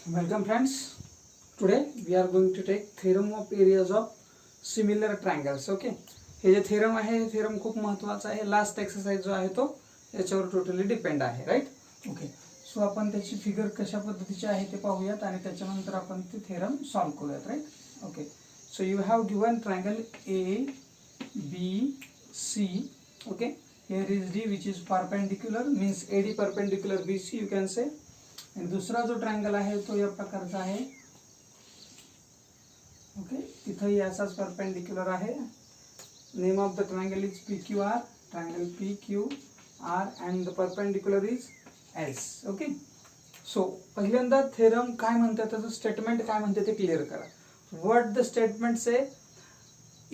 Welcome friends. Today we are going to take theorem of areas of similar triangles. Okay. हे जे theorem आहे हे theorem खूप महत्त्वाचा आहे. लास्ट एक्सरसाइज जो आहे तो याच्यावर टोटली डिपेंड आहे, राईट. ओके. सो आपण त्याची फिगर कशा पद्धतीची आहे ते पाहूयात आणि त्याच्यानंतर आपण ते थेरम सॉल्व करूयात, right. Okay. So you have given triangle A B C. Okay. Here is D which is perpendicular, means AD perpendicular BC you can say. आणि दुसरा जो ट्रायंगल आहे तो या प्रकारचा आहे. ओके. तिथंही असाच परपेंडिक्युलर आहे. Name of the triangle is PQR, triangle PQR and the perpendicular is S. Okay. So पहिल्यांदा थेरम काय म्हणते, त्याचं स्टेटमेंट काय म्हणते ते क्लिअर करा. What the statement say,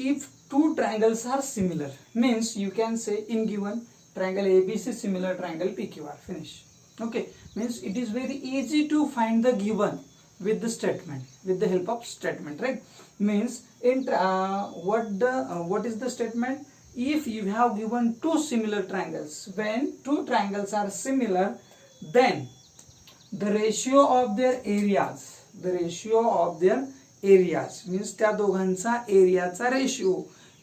if two triangles are similar, means you can say in given triangle ABC similar triangle PQR, finish. Okay, means it is very easy to find the given with the statement, with the help of statement, right. Means in what is the statement? If you have given two similar triangles, when two triangles are similar, then the ratio of their areas, means त्या दोघांचा एरियाचा ratio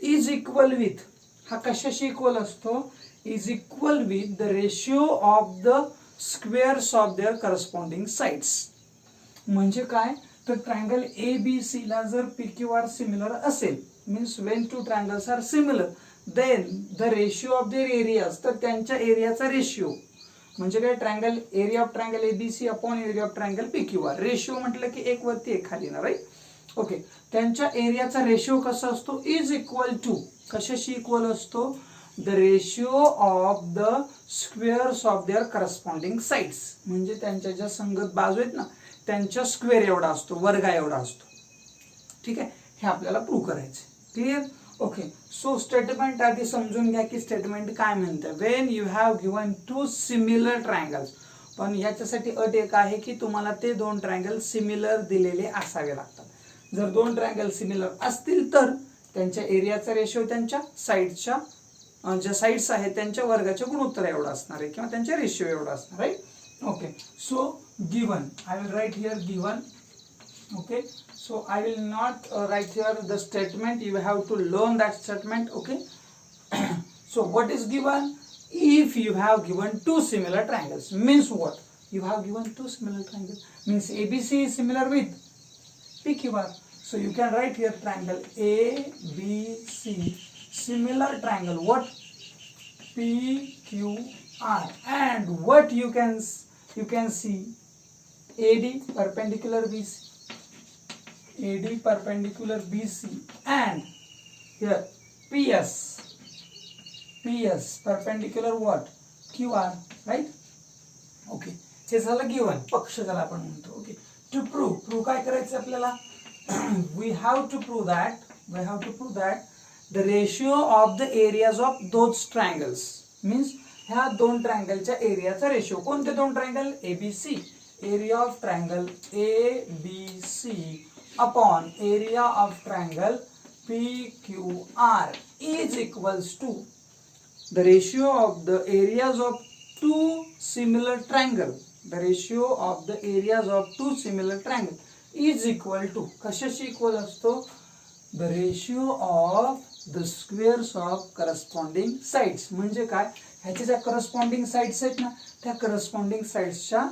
is equal with, हा कशाशी equal असतो, is equal with the ratio of the squares of their corresponding sides. म्हणजे काय, तर triangle A B C ला जर PQR सिमिलर असेल, means when two triangles are similar, then the ratio of their areas, तर त्यांच्या एरियाचा रेशिओ म्हणजे काय, triangle area of triangle ABC upon area of triangle PQR. Ratio म्हटलं की एक वरती एक खाली ना, राईट. ओके. त्यांच्या एरियाचा रेशिओ कसा असतो, इज इक्वल टू, कशाशी इक्वल असतो, the ratio of the squares of their corresponding sides. म्हणजे त्यांच्या ज्या संगत बाजू आहेत ना त्यांच्या स्क्वेअर एवढा असतो, वर्गा एवढा असतो. ठीक आहे, हे आपल्याला प्रूव्ह करायचं. क्लिअर. ओके. सो स्टेटमेंट आधी समजून घ्या की स्टेटमेंट काय म्हणतं. When you have given two similar triangles, पण याच्यासाठी अट एक आहे की तुम्हाला ते दोन ट्रायंगल सिमिलर दिलेले असावे लागतात. जर दोन ट्रायंगल सिमिलर असतील तर त्यांच्या एरियाचा रेशिओ त्यांच्या साइडच्या ज्या साइड्स आहेत त्यांच्या वर्गाच्या गुणोत्तर एवढा असणार आहे किंवा त्यांच्या रेशिओ एवढा असणार आहे. Okay. So given, I will write here given. Okay. So I will not write here the statement. You have to learn that statement. Okay. So what is given? If you have given two similar triangles, means what? You have given two similar triangles, means ABC is similar with PQR. So you can write here triangle ABC similar triangle what? PQR. And what you can see AD perpendicular BC, AD perpendicular BC, and here PS perpendicular what? QR, right? Okay. हे झालं given, पक्ष ज्याला आपण म्हणतो. Okay. To prove काय करायचं आपल्याला, we have to prove that the ratio of the areas of those triangles, means ह्या दोन ट्रायंगलच्या एरियाचा रेशिओ. कोणते दोन triangle, ABC, area of triangle ABC upon area of triangle PQR is equals to the ratio of the areas of two similar triangle. The ratio of the areas of two similar triangle is equal to, कशाशी equal असतो, the ratio of the squares of corresponding sides. म्हणजे काय, ह्याच्या ज्या corresponding sides आहेत ना त्या corresponding साइड्सच्या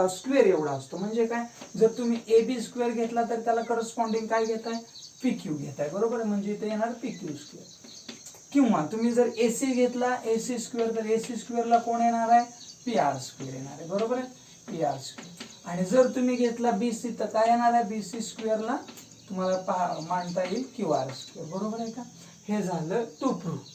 square एवढा असतो. म्हणजे काय, जर तुम्ही AB स्क्वेअर घेतला तर त्याला करस्पॉन्डिंग काय घेताय, PQ घेताय, बरोबर आहे. म्हणजे इथे येणार PQ स्क्वेअर. किंवा तुम्ही जर AC घेतला, AC स्क्वेअर, तर AC स्क्वेअरला कोण येणार आहे, PR स्क्वेअर येणार आहे, बरोबर आहे, PR स्क्वेअर. आणि जर तुम्ही घेतला BC तर काय येणार आहे, BC स्क्वेअरला तुम्हाला मांडता येईल QR स्क्वेअर, बरोबर आहे का. हे झालं टू प्रूव्ह.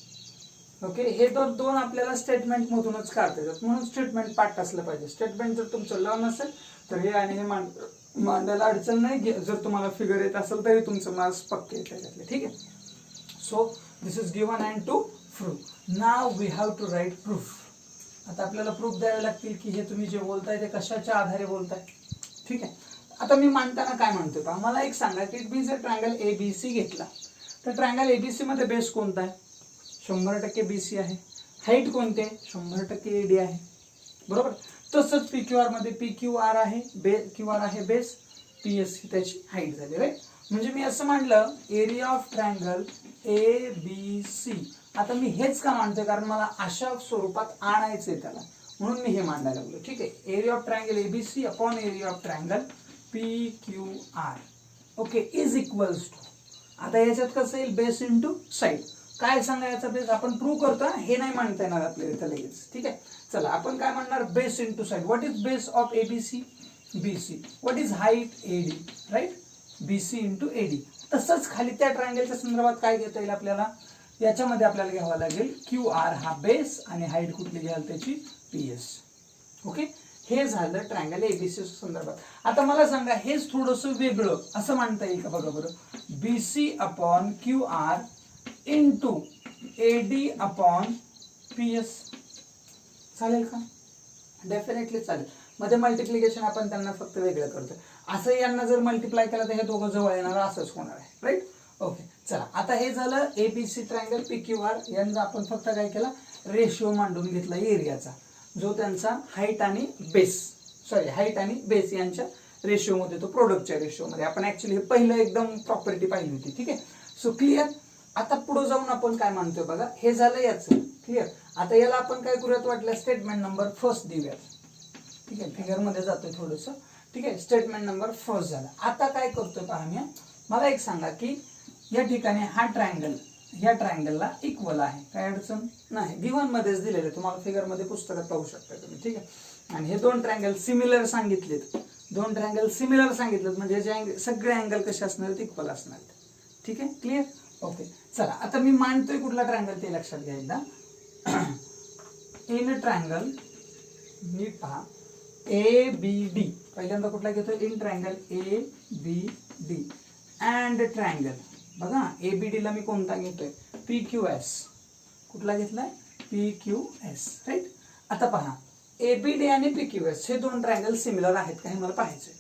ओके. हे तर दोन आपल्याला स्टेटमेंट मधूनच काढता येतात, म्हणून स्टेटमेंट पाठ असलं पाहिजे. स्टेटमेंट जर तुमचं लर्न असेल तर हे आणि हे मांडायला अडचण नाही. जर तुम्हाला फिगर येत असेल तरी तुमचं मार्क्स पक्के येत त्याच्यातले. ठीक आहे. So this is given and to prove. Now we have to write proof. आता आपल्याला प्रूफ द्यावे लागतील की हे तुम्ही जे बोलताय ते कशाच्या आधारे बोलताय. ठीक आहे. आता मी मांडताना काय म्हणतोय पहा, मला एक सांगा की मी जर ट्रायंगल ABC घेतला तर ट्रायंगल ABC मध्ये बेस कोणता आहे, 100% BC आहे. हाईट कोणते, 100% AD आहे, बरोबर. तसंच PQR मध्ये PQR आहे QR आहे बेस, PS ही त्याची हाईट झाली राईट. म्हणजे मी असं मांडलं एरिया ऑफ ट्रायंगल ABC. आता मी हेच का मांडतोय कारण मला अशा स्वरूपात आणायचंय त्याला, म्हणून मी हे मांडायला लागलो. ठीक आहे, area of triangle ABC upon area of triangle PQR okay is equals to. आता याच्यात कसं येईल बेस इंटू साईड. काय सांगा याचा बेस आपण प्रूव्ह करतो, हे नाही मांडता येणार आपल्याला इथं लगेच. ठीक आहे, चला आपण काय म्हणणार base into side. What is base of ABC? BC. What is height? AD right. BC into AD. तसंच खाली त्या ट्रायंगलच्या संदर्भात काय घेता येईल आपल्याला, याच्यामध्ये आपल्याला घ्यावा लागेल QR हा बेस आणि हाईट कुठली घ्याल त्याची PS. ओके, हे झालं ट्रायंगल ABC संदर्भात. आता मला सांगा हेच थोडंसं वेगळं असं मांडता येईल का बघा बरं. BC upon QR into AD upon PS चालेल का? डेफिनेटली चालेल. मध्ये मल्टिप्लिकेशन आपण त्यांना फक्त वेगळं करतो. असं यांना जर मल्टिप्लाय केलं तर हे दोघं जवळ येणार असंच होणार आहे राईट. ओके चला, आता हे झालं ABC ट्रायंगल PQR. यांचा आपण फक्त काय केला रेशिओ मांडून घेतला एरियाचा, जो त्यांचा हाईट आणि बेस यांच्या रेशिओमध्ये, तो प्रोडक्टच्या रेशिओमध्ये. आपण ऍक्च्युली हे पहिलं एकदम प्रॉपर्टी पाहिली होती. ठीक आहे, सो क्लिअर. आता पुढे जाऊन आपण काय मानतोय बघा, हे झालं याचं क्लिअर. आता याला आपण काय करूयात वाटलं स्टेटमेंट नंबर फर्स्ट देऊयात. ठीक आहे, फिगर मध्ये जातोय थोडंसं. ठीक आहे, स्टेटमेंट नंबर फर्स्ट झाला. आता काय करतोय पहा मी, मला एक सांगा की या ठिकाणी हा ट्रायंगल या ट्रायंगलला इक्वल आहे, काय अडचण नाही. गिव्हन मध्येच दिलेले, तुम्हाला फिगर मध्ये पुस्तकात पाहू शकता तुम्ही. ठीक आहे, आणि हे दोन ट्रायंगल सिमिलर सांगितलेत. म्हणजे सगळे अँगल कसे असणार आहेत, इक्वल असणार आहेत. ठीक आहे, क्लिअर. ओके चला, आता मी मांडतोय कुठला ट्रायंगल ते लक्षात घ्या एकदा. इन ट्रायंगल नीट पहा ABD, पहिल्यांदा कुठला घेतोय in triangle ABD and triangle. बघा ABD ला मी कोणता घेतोय PQS. कुठला घेतलाय PQS राईट. आता पहा ABD आणि PQS हे दोन ट्रायंगल सिमिलर आहेत का हे मला पाहायचंय.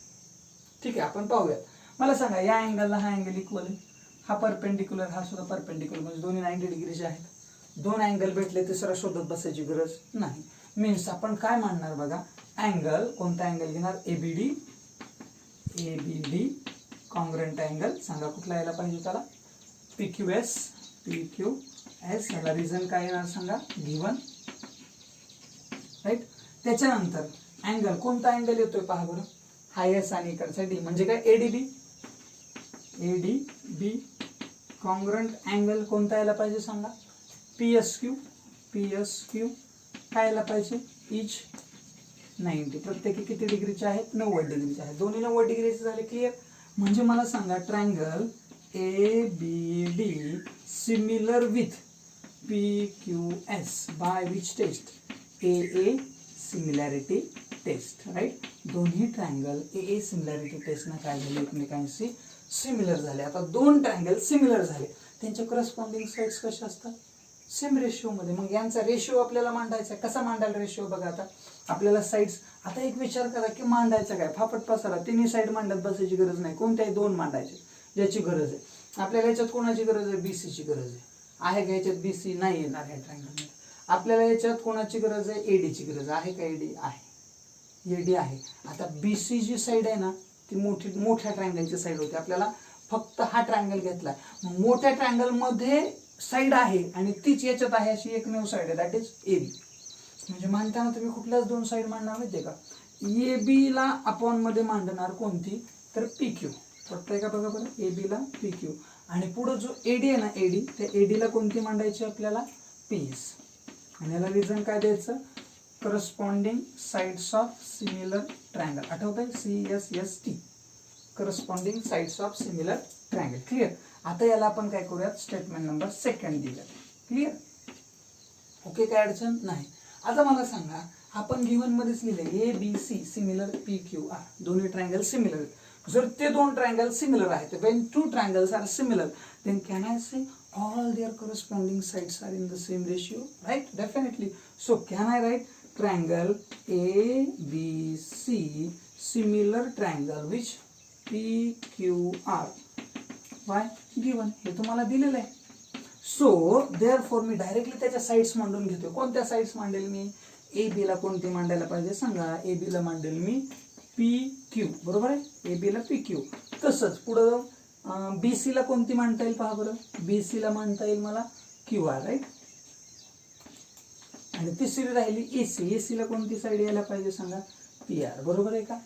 ठीक आहे, आपण पाहूयात. मला सांगा या अँगलला हा अँगल इक्वल आहे, हा परपेंडिक्युलर, हा सुद्धा परपेंडिक्युलर, म्हणजे दोन्ही 90 डिग्रीचे आहेत. दोन अँगल भेटले, तिसरा शोधत बसायची गरज नाही. मीन्स आपण काय मानणार बघा, अँगल कोणता अँगल घेणार ABD कॉन्ग्रंट अँगल. सांगा कुठला यायला पाहिजे त्याला PQS. याला रिझन काय येणार सांगा, गिवन राईट. त्याच्यानंतर अँगल कोणता अँगल येतोय पहा बरं, हा S आणि इकडचा D, म्हणजे काय ADB कॉन्ग्रंट अँगल कोणता यायला पाहिजे सांगा PSQ काय यायला पाहिजे इच 90. प्रत्येकी किती डिग्रीचे आहेत, 90 डिग्रीचे आहेत. दोन्ही 90 डिग्रीचे झाले. क्लिअर. म्हणजे मला सांगा triangle ABD similar with PQS by which test, AA similarity test right. दोन्ही ट्रायंगल AA सिमिलॅरिटी टेस्टनं काय झाले, एकमेकांशी सिमिलर झाले. आता दोन ट्रायंगल सिमिलर झाले, त्यांचे करस्पॉन्डिंग साइड्स कशा असतात, सेम रेशिओ मध्ये. मग यांचा रेशिओ आपल्याला मांडायचा. कसा मांडायला रेशिओ बघा. आता आपल्याला साइड्स, आता एक विचार करा की मांडायचा काय, फापट पसारा. तिन्ही साइड मांडत बसायची गरज नाही, कोणत्याही दोन मांडायचे ज्याची गरज आहे. आपल्याला याच्यात कोणाची गरज आहे, BC ची गरज आहे का याच्यात BC नाही येणार ह्या ट्रायंगलमध्ये. आपल्याला याच्यात कोणाची गरज आहे, AD ची गरज आहे का, AD आहे, AD आहे. आता BC जी साइड आहे ना ती मोठ्या ट्रायंगलची साइड होती. आपल्याला फक्त हा ट्रायंगल घेतलाय, मग मोठ्या ट्रायंगल मध्ये साइड आहे आणि तीच याच्यात आहे अशी एकमेव साइड आहे, दॅट इज AB. म्हणजे मांडताना तुम्ही कुठल्याच दोन साइड मांडणार माहितीये का, AB ला अपॉन मध्ये मांडणार कोणती तर PQ. वाटतंय का बघा बरं, AB ला PQ. आणि पुढे जो AD आहे ना AD, त्या AD ला कोणती मांडायची आपल्याला PS. आणि याला रिझन काय द्यायचं, corresponding sides of similar triangle. आठवतंय CSST, corresponding sides of similar triangle. Clear. आता याला आपण काय करूयात, स्टेटमेंट नंबर सेकंड दिलं. क्लिअर. ओके, काय अडचण नाही. आता मला सांगा, आपण गिव्हन मध्येच लिहिले ABC सिमिलर PQR, दोन्ही ट्रायंगल सिमिलर. जर ते दोन ट्रायंगल सिमिलर आहेत, when two triangles are similar, then can I say all their corresponding sides are in the same ratio, right? Definitely. So can I write triangle ABC similar triangle which PQR by given, हे तुम्हाला दिलेलं आहे. So therefore मी directly त्याच्या sides मांडून घेतो. कोणत्या sides मांडेल मी, A B ला कोणती मांडायला पाहिजे सांगा. ए बी ला मांडेल मी पी क्यू, बरोबर आहे. ए बी ला पी क्यू. तसंच पुढं जाऊन बी सी ला कोणती मांडता येईल पहा बरं. बी सी ला मांडता येईल मला क्यू आर, राईट. आणि तिसरी राहिली एसी. एसी ला कोणती साईड यायला पाहिजे सांगा, पी आर, बरोबर आहे का.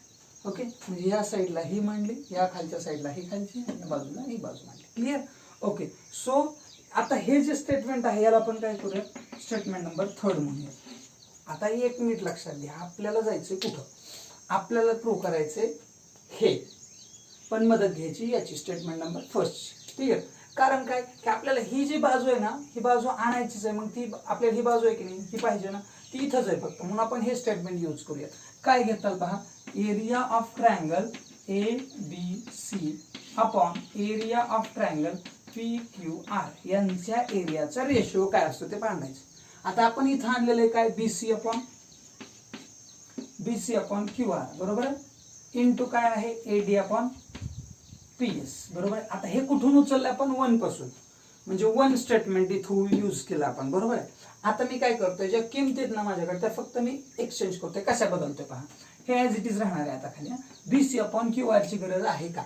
ओके, म्हणजे या साईडला ही मांडली, या खालच्या साईडला ही खालची, या बाजूला ही बाजू मांडली. क्लिअर. ओके, सो आता हे जे स्टेटमेंट आहे याला आपण काय करूया, स्टेटमेंट नंबर 3 म्हणूया. आता एक मिनिट लक्षात घ्या, आपल्याला जायचंय कुठं, आपल्याला प्रूव्ह करायचंय हे, पण मदत घ्यायची याची स्टेटमेंट नंबर 1. क्लिअर. कारण काय की आपल्याला ही जी बाजू आहे ना, ही बाजू आणायचीच आहे. मग ती आपल्याला ही बाजू आहे की नाही, ती पाहिजे ना, ती इथंच आहे फक्त. म्हणून आपण हे स्टेटमेंट यूज करूया. काय घेताल पहा, area of triangle A B C upon area of triangle P Q R यांच्या एरियाचा रेशो काय असतो ते पाहायचं. आता आपण इथं आणलेलं आहे काय, बीसी अपॉन क्यू आर, बरोबर आहे. इंटू काय आहे, एडी अपॉन पीएस, बरोबर आहे. आता हे कुठून उचललं आपण, 1 पासून, म्हणजे 1 स्टेटमेंट इथं यूज केलं आपण, बरोबर आहे. आता मी काय करतोय, ज्या किमतीत ना माझ्याकडे त्या फक्त मी एक्सचेंज करतोय. कशा बदलतोय पहा, हे ॲज इट इज राहणार आहे. आता खाली बीसी अपॉन क्यू आर ची गरज आहे का,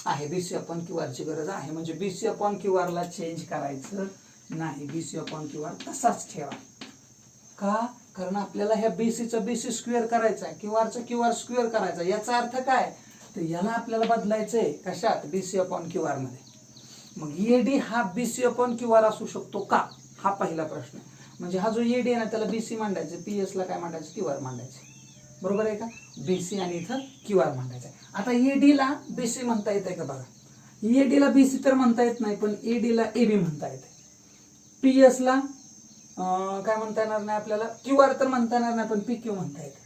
आहे. बीसी अपॉन क्यू आर ची गरज आहे, म्हणजे बीसी अपॉन क्यू आर ला चेंज करायचं नाही. बीसी अपॉन क्यू आर तसाच ठेवा. का, कारण आपल्याला ह्या बीसीचं बीसी स्क्वेअर करायचं आहे, क्यू आरचं क्यू आर स्क्वेअर करायचं. याचा अर्थ काय, तर याला आपल्याला बदलायचंय कशात, बीसी अपॉन क्यू आर मध्ये. मग एडी हा बीसी अपॉन क्यू आर असू शकतो का, हा पहिला प्रश्न. म्हणजे हा जो एडी आहे ना त्याला बीसी मांडायचं, पीएस ला काय मांडायचं, क्यू आर मांडायचं, बरोबर आहे का. बीसी आणि इथं क्यू आर मांडायचं. आता एडी ला बीसी म्हणता येते का बघा, एडी ला बीसी तर म्हणता येत नाही, पण एडी ला एबी म्हणता येते. पीएस ला काय म्हणता येणार नाही आपल्याला, क्यू आर तर म्हणता येणार नाही, पण पी क्यू म्हणता येते.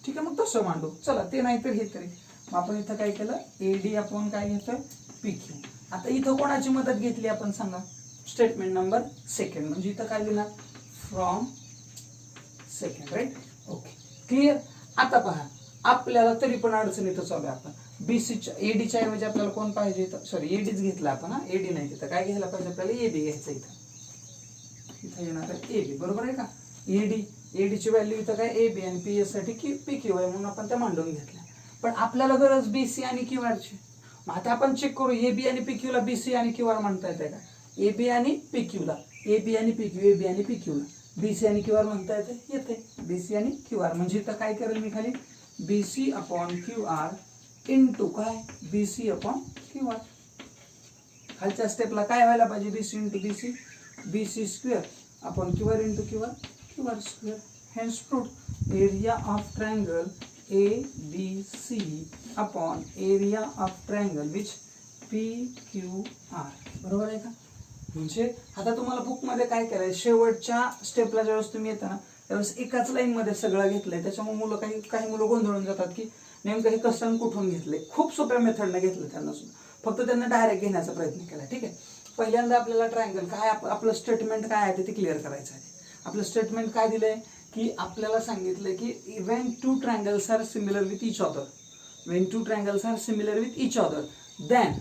ठीक आहे, मग तसं मांडू. चला, ते नाही तर हे तरी. मग आपण इथं काय केलं, एडी अपॉन काय घेतोय, पी क्यू. आता इथं कोणाची मदत घेतली आपण सांगा, स्टेटमेंट नंबर 2. म्हणजे इथं काय लिहिणार, from second, right. Okay, clear. आता पहा, आपल्याला तरी पण अडचण इथं चालू आहे. आपण बीसीच्या एडीच्या ऐवजी आपल्याला कोण पाहिजे, सॉरी एडीच घेतला आपण. हा, एडी नाही, तिथं काय घ्यायला पाहिजे आपल्याला, एबी घ्यायचं. इथं येणार आहे एबी, बरोबर आहे का. एडीची व्हॅल्यू इथं काय, एबी, आणि पीएस साठी पी क्यू आहे, म्हणून आपण त्या मांडून घेतल्या. पण आपल्याला गरज बीसी आणि क्यू आरची. मग आता आपण चेक करू, एबी आणि पी क्यू ला बीसी आणि क्यू आर म्हणता येते का, एबी आणि पी क्यू ला, एबी आणि पी क्यू, एबी आणि पी क्यू ला बीसी आणि क्यू आर म्हणता येते, येते. बीसी आणि क्यू आर म्हणजे इथं काय करेल मी, खाली BC upon Q R into काय, बीसी अपॉन क्यू आर. खालच्या स्टेपला काय व्हायला पाहिजे, BC into BC, BC square upon Q R into Q R square. Hence proved, area of triangle A B C upon area of triangle which P Q R, बरोबर आहे का. म्हणजे आता तुम्हाला बुकमध्ये काय करायचं, शेवटच्या स्टेपला ज्यावेळेस तुम्ही येता ना त्यावेळेस एकाच लाईनमध्ये सगळं घेतलंय. त्याच्यामुळे मुलं काही मुलं गोंधळून जातात की नेमकं हे कसं कुठून घेतलंय. खूप सोप्या मेथडनं घेतलं त्यांना सुद्धा, फक्त त्यांना डायरेक्ट घेण्याचा प्रयत्न केला. ठीक आहे, पहिल्यांदा आपल्याला ट्रायंगल काय, आपलं स्टेटमेंट काय आहे ते क्लिअर करायचं आहे. आपलं स्टेटमेंट काय दिलंय की आपल्याला सांगितलंय की when two triangles are similar with each other, when two triangles are similar with each other, then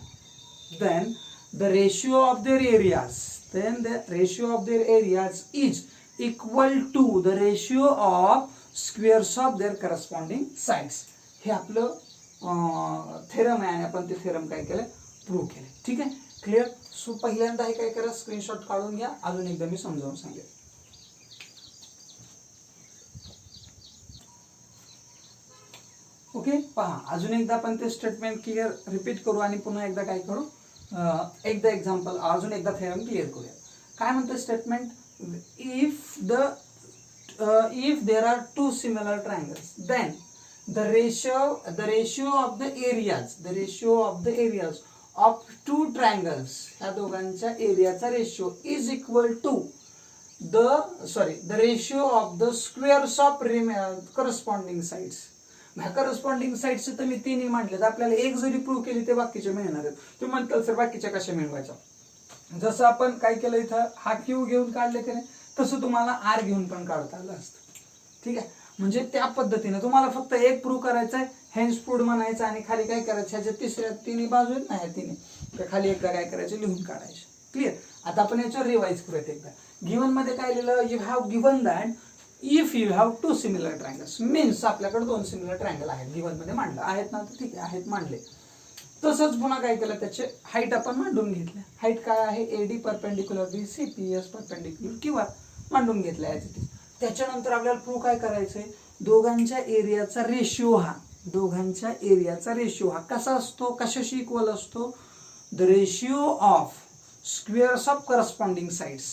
the ratio of their areas, then the ratio of their areas is equal to the ratio of squares of their corresponding sides. हे आपलं theorem आहे आणि आपण ते theorem काय केलं, prove केलं. ठीक आहे, क्लिअर. सो पहिल्यांदा हे काय करा, स्क्रीनशॉट काढून घ्या. अजून एकदा मी समजावून सांगेन. ओके, पहा अजून एकदा आपण ते स्टेटमेंट क्लिअर रिपीट करू आणि पुन्हा एकदा काय करू, एकदा एक्झाम्पल, अजून एकदा थेरम क्लिअर करूया. काय म्हणतं statement, if there are two similar triangles then the ratio of the areas of two triangles, ह्या दोघांच्या एरियाचा ratio is equal to the ratio of the squares of corresponding sides. Corresponding sides तर मी तिन्ही मांडले. आपल्याला एक जरी प्रूव्ह केली ते बाकीचे मिळणार आहेत. तुम्ही म्हणताल सर बाकीच्या कशा मिळवायच्या, जसं आपण काय केलं इथं हा क्यू घेऊन काढले की नाही तसं तुम्हाला आर घेऊन पण काढता आलं असतं. ठीक आहे, म्हणजे त्या पद्धतीने तुम्हाला फक्त एक प्रूव्ह करायचं आहे, हेन्स प्रूव्ड म्हणायचं आणि खाली काय करायचं, ह्याच्या तिसऱ्या तिन्ही बाजू आहेत ना, ह्या तिन्ही तर खाली एकदा काय करायचं, लिहून काढायचं. क्लिअर. आता आपण याच्यावर रिवाइज करूयात एकदा. गिवन मध्ये काय लिहिलं, you have given that if you have two similar triangles means आपल्याकडे दोन सिमिलर ट्रायंगल आहेत गिवन मध्ये मांडलं आहेत ना, तर ठीक आहे आहेत मांडले. तसंच पुन्हा काय केलं, त्याचे हाईट आपण मांडून घेतले. हाईट काय आहे, AD perpendicular BC, PS perpendicular किंवा मांडून घेतला आहे. त्याच्यानंतर आपल्याला प्रूव्ह काय करायचंय, दोघांच्या एरियाचा रेशिओ हा कसा असतो, कशाशी इक्वल असतो, the ratio of squares of corresponding sides.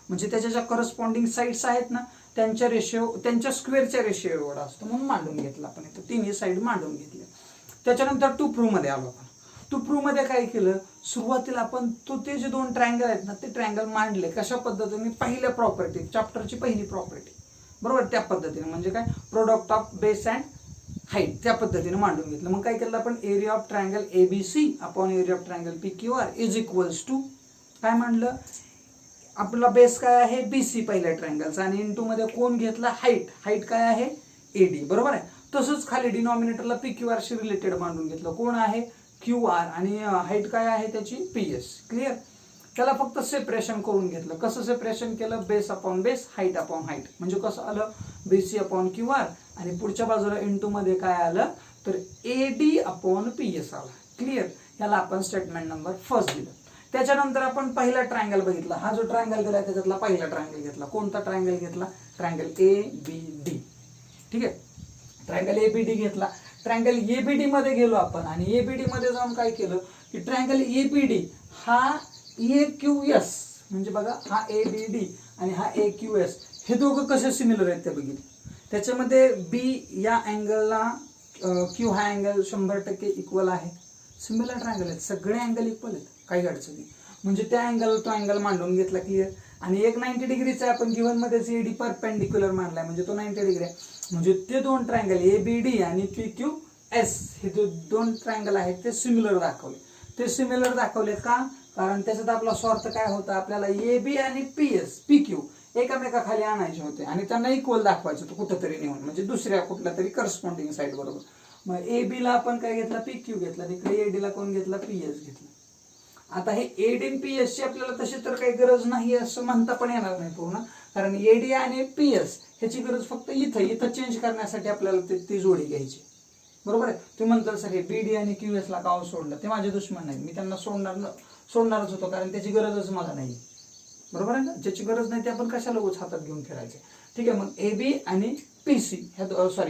म्हणजे त्याच्या ज्या करस्पॉन्डिंग साइड्स आहेत ना त्यांच्या रेशिओ, त्यांच्या स्क्वेअरच्या रेशिओ एवढा असतो म्हणून मांडून घेतला आपण इथं, तिन्ही साइड मांडून घेतले. त्याच्यानंतर टू प्रूव्ह मध्ये आलो आपण. टू प्रूव्ह मध्ये काय केलं, सुरुवातीला आपण ते जे दोन ट्रायंगल आहेत ना ते ट्रायंगल मांडले कशा पद्धतीने, पहिल्या प्रॉपर्टी, चॅप्टरची पहिली प्रॉपर्टी बरोबर, त्या पद्धतीने म्हणजे काय, product of base and height, त्या पद्धतीने मांडून घेतलं. मग काय केलं आपण, area of triangle ABC upon area of triangle PQR is equals to काय मांडलं, आपला बेस काय आहे बीसी पहिल्या ट्रायंगलचा, आणि इंटू मध्ये कोण घेतला, हाईट काय आहे एडी बरोबर आहे. तसंच खाली डिनॉमिनेटरला पीक्यूआर शी रिलेटेड मांडून घेतलं, कोण आहे क्यूआर, आणि हाईट काय आहे त्याची पीएस. क्लिअर. त्याला फक्त सेपरेशन करून घेतलं. कसं सेपरेशन केलं, base upon base, height upon height. म्हणजे कसं आलं, बीसी अपॉन क्यूआर, आणि पुढच्या बाजूला इंटू मध्ये काय आलं तर एडी अपॉन पीएस आला. क्लिअर. याला आपण स्टेटमेंट नंबर फर्स्ट दिलं. त्याच्यानंतर आपण पहिला ट्रायंगल बघितला, हा जो ट्रायंगल दिला त्याच्यातला पहिला ट्रायंगल घेतला. कोणता ट्रायंगल घेतला, ट्रायंगल एबीडी. ठीक आहे, ट्रायंगल एबीडी घेतला. ट्रायंगल एबीडी मध्ये गेलो आपण, आणि एबीडी मध्ये जाऊन काय केलं की ट्रायंगल एबीडी हा AQS, म्हणजे बघा हा एबीडी आणि हा AQS हे दोघं कसे सिमिलर आहेत ते बघितलं. त्याच्यामध्ये बी या अँगलला क्यू हा अँगल 100% इक्वल आहे. सिमिलर ट्रायंगल आहेत, सगळे अँगल इक्वल आहेत, काही अडचण नाही. म्हणजे त्या अँगल तो अँगल मांडून घेतला. क्लिअर. आणि एक 90 डिग्रीचा आपण गिव्हन मध्येच एडी परपेंडिक्युलर मांडलाय, म्हणजे तो 90 डिग्री आहे. म्हणजे ते दोन ट्रायंगल एबीडी आणि PQS हे जो दोन ट्रायंगल आहेत ते सिमिलर दाखवले. ते सिमिलर दाखवले का, कारण त्याच्यात आपला स्वार्थ काय होता, आपल्याला एबी आणि PQ एकामेकाखाली आणायचे होते आणि त्यांना इक्वल दाखवायचं होतं कुठंतरी नेऊन, म्हणजे दुसऱ्या कुठल्या तरी करस्पॉन्डिंग साइड बरोबर. मग एबी ला आपण काय घेतला, PQ घेतला. तिकडे एडी ला कोण घेतला, PS घेतला. आता हे एडी आणि PS ची आपल्याला तशी तर काही गरज नाही असं म्हणता पण येणार नाही पूर्ण, कारण एडी आणि PS ह्याची गरज फक्त इथं चेंज करण्यासाठी आपल्याला ती जोडी घ्यायची बरोबर आहे. तुम्ही म्हणताल सर हे बीडी आणि QS ला का सोडलं, ते माझे दुश्मन नाही, मी त्यांना सोडणारच होतो, कारण त्याची गरजच मला नाही बरोबर आहे ना. ज्याची गरज नाही ते आपण कशाला उच हातात घेऊन फिरायचे. ठीक आहे. मग एबी आणि PC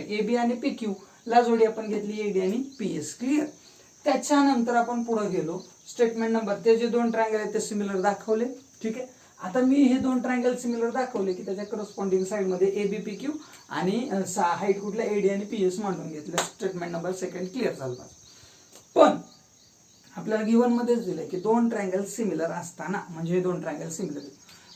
एबी आणि PQ ला जोडी आपण घेतली एडी आणि PS. क्लिअर. त्याच्यानंतर आपण पुढे गेलो, स्टेटमेंट नंबर, ते जे दोन ट्रायंगल आहेत ते सिमिलर दाखवले. ठीक आहे. आता मी हे दोन ट्रायंगल सिमिलर दाखवले की त्याच्या करस्पॉन्डिंग साइड मध्ये एबी PQ आणि हाईट कुठल्या एडी आणि PS मांडून घेतलं. स्टेटमेंट नंबर सेकंड क्लिअर झाला. पण आपल्याला गिव्हन मध्येच दिलंय की दोन ट्रायंगल सिमिलर असताना, म्हणजे हे दोन triangle similar,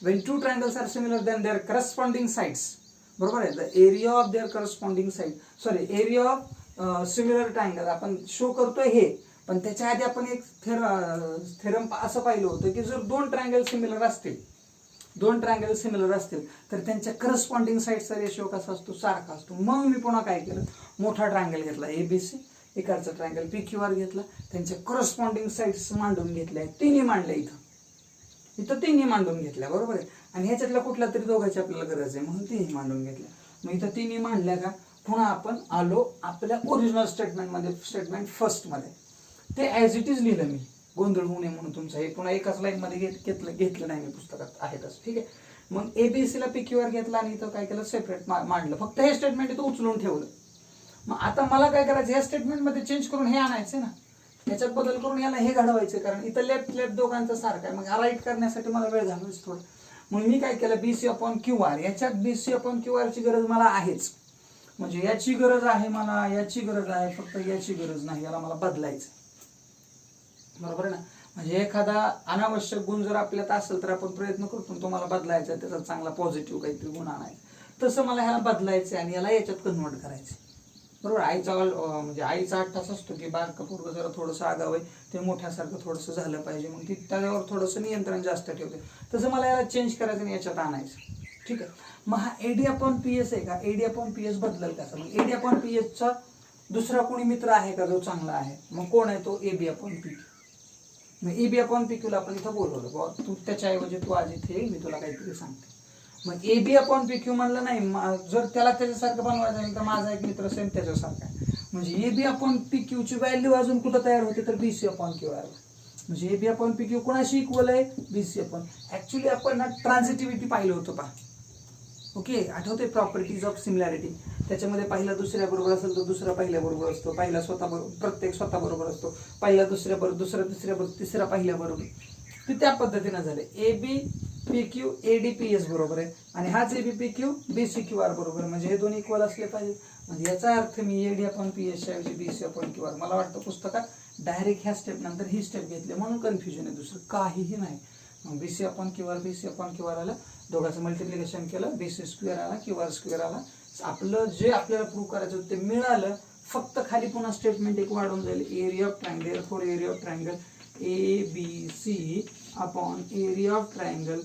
when two triangles are similar then their corresponding sides बरोबर आहे, the area of their corresponding side area of similar triangle आपण शो करतोय हे. पण त्याच्या आधी आपण एक थेरम असं पाहिलं होतं की जर दोन ट्रायंगल सिमिलर असतील तर त्यांच्या करस्पॉन्डिंग साइडचा रेशिओ कसा असतो, सारखा असतो. मग मी पुन्हा काय केलं, मोठा ट्रायंगल घेतला एबीसी, इकडचा ट्रायंगल PQR घेतला, त्यांच्या करस्पॉन्डिंग साइड्स मांडून घेतल्या, तिन्ही मांडल्या इथं तिन्ही मांडून घेतल्या बरोबर आहे. आणि ह्याच्यातल्या कुठल्या तरी दोघांची आपल्याला गरज आहे म्हणून तिन्ही मांडून घेतल्या. मग इथं तिन्ही मांडल्या का, पुन्हा आपण आलो आपल्या ओरिजिनल स्टेटमेंट मध्ये, स्टेटमेंट फर्स्ट मध्ये. ते ऍज इट इज लिहिलं मी, गोंधळ होऊ नये म्हणून तुमचं, हे पुन्हा एकाच लाईन मध्ये घेतलं नाही मी, पुस्तकात आहे तसं. ठीक आहे. मग एबीसी ला PQR घेतला आणि इथं काय केलं, सेपरेट मांडलं, फक्त हे स्टेटमेंट इथं उचलून ठेवलं. मग आता मला काय करायचं, ह्या स्टेटमेंट मध्ये चेंज करून हे आणायचं ना, याच्यात बदल करून याला हे घडवायचं, कारण इथं लेफ्ट दोघांचं सारखं आहे. मग हा राईट करण्यासाठी मला वेळ घालवायचं थोडं. मग मी काय केलं, BC अपॉन QR, याच्यात BC अपॉन QR ची गरज मला आहेच, म्हणजे याची गरज आहे मला, याची गरज आहे, फक्त याची गरज नाही, याला मला बदलायचं बरोबर आहे ना. म्हणजे एखादा अनावश्यक गुण जर आपल्यात असेल तर आपण प्रयत्न करतो तो मला बदलायचा, त्याचा चांगला पॉझिटिव्ह काहीतरी गुण आणायचा. तसं मला ह्याला बदलायचं आणि याला याच्यात कन्वर्ट करायचं बरोबर. म्हणजे आईचा अट्टास असतो की बारकं पोरगं जरा थोडंसं आगाव आहे, ते मोठ्यासारखं थोडंसं झालं पाहिजे, मग ती त्याच्यावर थोडंसं नियंत्रण जास्त ठेवते. तसं मला याला चेंज करायचं आणि याच्यात आणायचं. ठीक आहे. मग हा एडी अपॉन PS आहे का, एडी अपॉन PS बदलेल कसं, मग एडी अपॉन PS चा दुसरा कोणी मित्र आहे का जो चांगला आहे, मग कोण आहे तो, एबी अपॉन PQ. मग एबी अपॉन PQ ला आपण इथं बोलवलं, तू त्याच्याऐवजी तू आज इथे मी तुला काहीतरी सांगते. मग A B upon P Q म्हणलं नाही, जर त्याला त्याच्यासारखं बनवायचं आहे तर माझा एक मित्र सेम त्याच्यासारखा आहे, म्हणजे A B upon P Q ची व्हॅल्यू अजून कुठं तयार होते तर बीसी अपॉन क्यू आर, म्हणजे A B upon P Q कोणाशी इक्वल आहे, बीसी अपॉन. ऍक्च्युली आपण ना ट्रान्झिटिव्हिटी पाहिलं होतं पहा. ओके, आठवते प्रॉपर्टीज ऑफ सिमिलॅरिटी, त्याच्यामध्ये पहिला दुसऱ्या बरोबर असेल तर दुसरा पहिल्या बरोबर असतो, पहिला स्वतः बरोबर प्रत्येक स्वतः बरोबर असतो, पहिला दुसऱ्या बरोबर, दुसरा तिसऱ्या बरोबर, तिसरा पहिल्या बरोबर, ते त्या पद्धतीनं झाले. A B P Q A D P S बरोबर आहे आणि हाच A B P Q B C Q R बरोबर आहे, म्हणजे हे दोन्ही इक्वल असले पाहिजे. म्हणजे याचा अर्थ मी A D upon P S ऐवजी B C upon Q R, मला वाटतं पुस्तकात डायरेक्ट ह्या स्टेप नंतर ही स्टेप घेतली म्हणून कन्फ्युजन आहे, दुसरं काहीही नाही. मग B C upon Q R, B C upon Q R आलं, दोघांचं मल्टिप्लिकेशन केलं, बी सी स्क्वेअर आला, क्यू आर स्क्वेअर आला. आपलं जे आपल्याला प्रूव्ह करायचं होतं ते मिळालं. फक्त खाली पुन्हा स्टेटमेंट एक वाढवून जाईल, area of triangle for area of triangle A B C upon area of triangle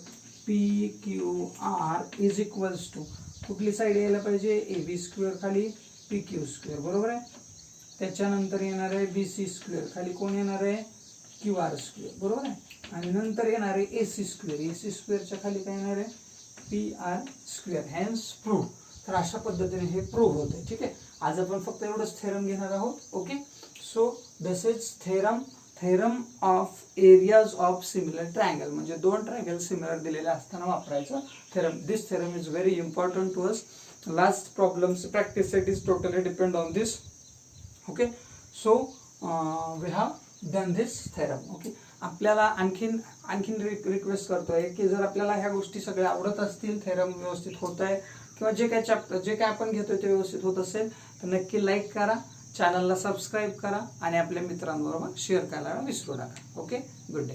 P Q R is equals to, कुठली साईड यायला पाहिजे, ए बी स्क्वेअर खाली पी क्यू स्क्वेअर, बरोबर आहे. त्याच्यानंतर येणार आहे बी सी स्क्वेअर, खाली कोण येणार आहे, क्यू आर स्क्वेअर, बरोबर आहे. आणि नंतर येणार आहे A C square, A C स्क्वेअरच्या खाली काय येणार आहे, P R square, hence prove. तर अशा पद्धतीने हे प्रूव्ह होते. ठीक आहे, आज आपण फक्त एवढंच थेरम घेणार आहोत. Okay, so this is theorem of areas of similar triangle, म्हणजे दोन ट्रायंगल सिमिलर दिलेले असताना वापरायचं theorem. This theorem is very important to us. Last problems practice set is totally depend on this. Okay, so we have done this theorem. Okay, आपल्याला आणखीन request करतोय की जर आपल्याला ह्या गोष्टी सगळ्या आवडत असतील, थेरम व्यवस्थित होत आहे किंवा जे काय आपण घेतोय ते व्यवस्थित होत असेल तर नक्की लाईक करा, चॅनलला सबस्क्राईब करा आणि आपल्या मित्रांबरोबर शेअर करायला विसरू नका. Okay, good day.